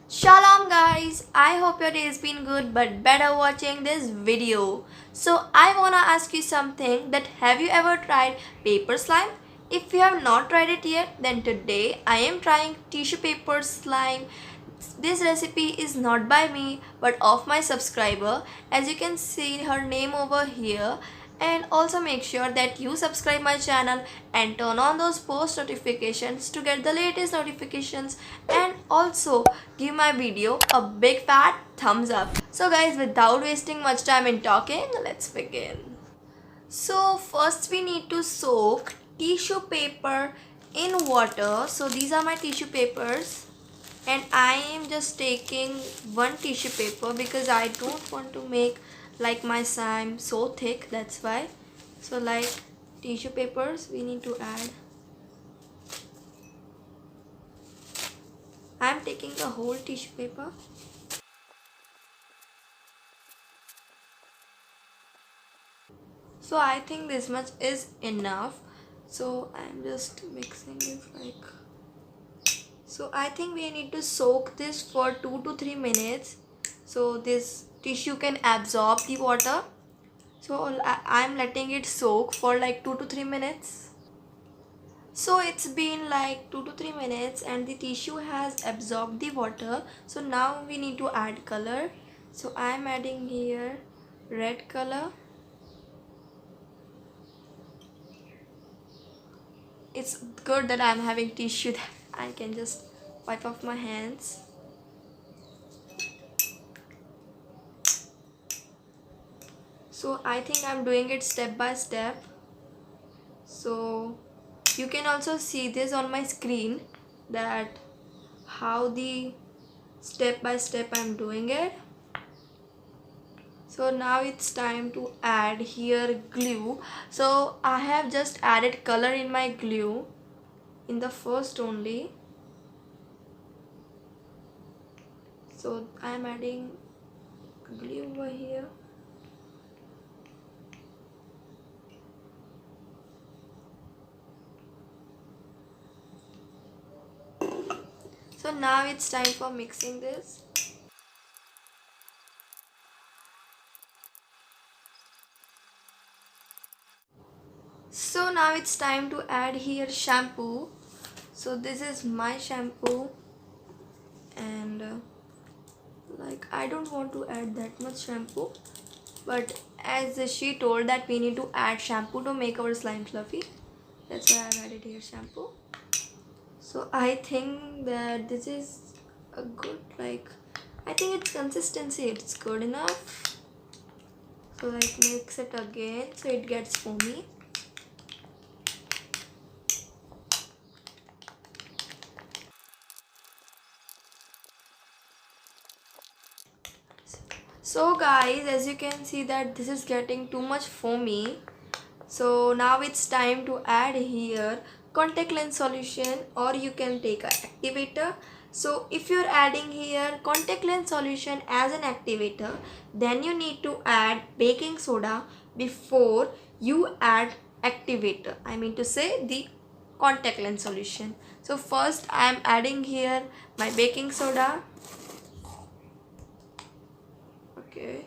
Shalom guys, I hope your day has been good but better watching this video. So I wanna ask you something that have you ever tried paper slime? If you have not tried it yet, then today I am trying tissue paper slime. This recipe is not by me but of my subscriber. As you can see her name over here, and also make sure that you subscribe my channel and turn on those post notifications to get the latest notifications, and also give my video a big fat thumbs up. So guys, without wasting much time in talking, let's begin. So first we need to soak tissue paper in water. So these are my tissue papers, and I am just taking one tissue paper because I don't want to make like my slime so thick, that's why. So like tissue papers we need to add. I am taking the whole tissue paper. So I think this much is enough. So I'm just mixing this like. So I think we need to soak this for 2 to 3 minutes so this tissue can absorb the water. So I'm letting it soak for like 2 to 3 minutes. So it's been like 2 to 3 minutes and the tissue has absorbed the water. So now we need to add color. So I'm adding here red color. It's good that I'm having tissue that I can just wipe off my hands. So I think I'm doing it step by step. So you can also see this on my screen that how the step by step I'm doing it. So now it's time to add here glue. So I have just added color in my glue in the first only. So I'm adding glue over here. So now it's time for mixing this. So now it's time to add here shampoo. So this is my shampoo, and like I don't want to add that much shampoo, but as she told that we need to add shampoo to make our slime fluffy, that's why I've added here shampoo. So I think that this is a good, like I think its consistency, it's good enough. So like mix it again so it gets foamy. So guys, as you can see that this is getting too much foamy. So now it's time to add here contact lens solution, or you can take an activator. So if you're adding here contact lens solution as an activator, then you need to add baking soda before you add activator. I mean to say the contact lens solution. So first I am adding here my baking soda. Okay,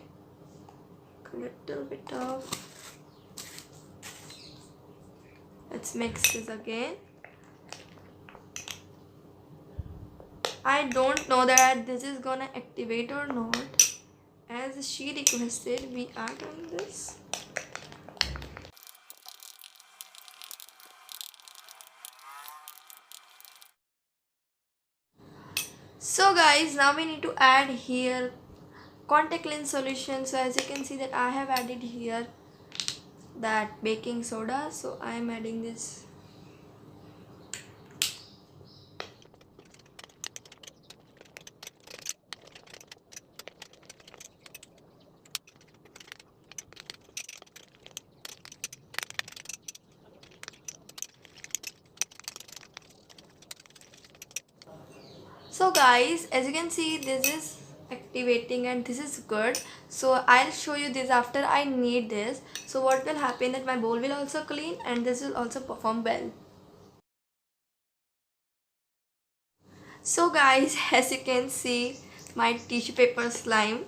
a little bit of. Let's mix this again. I don't know that this is gonna activate or not. As she requested, we are doing this. So guys, now we need to add here contact lens solution. So as you can see that I have added here that baking soda. So I am adding this. So guys, as you can see, this is activating and this is good. So I'll show you this after I knead this. So what will happen that my bowl will also clean and this will also perform well. So guys, as you can see, my tissue paper slime,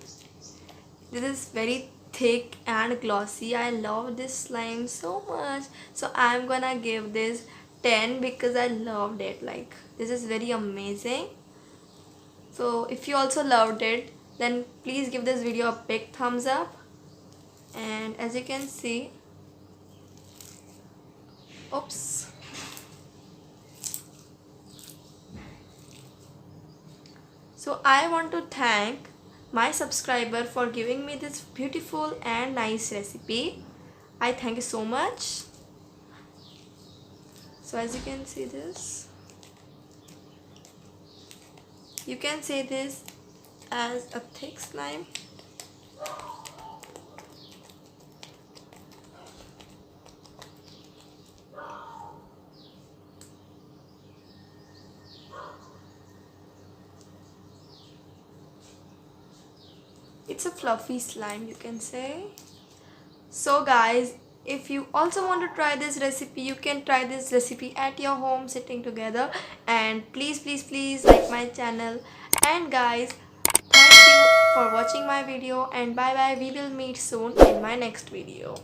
this is very thick and glossy. I love this slime so much. So I'm gonna give this 10 because I loved it. Like, this is very amazing. So if you also loved it, then please give this video a big thumbs up. And as you can see, oops, so I want to thank my subscriber for giving me this beautiful and nice recipe. I thank you so much. So as you can see this, you can say this as a thick slime. It's a fluffy slime, you can say. So guys, if you also want to try this recipe, you can try this recipe at your home sitting together. And please like my channel. And guys, thank you for watching my video, and bye bye. We will meet soon in my next video.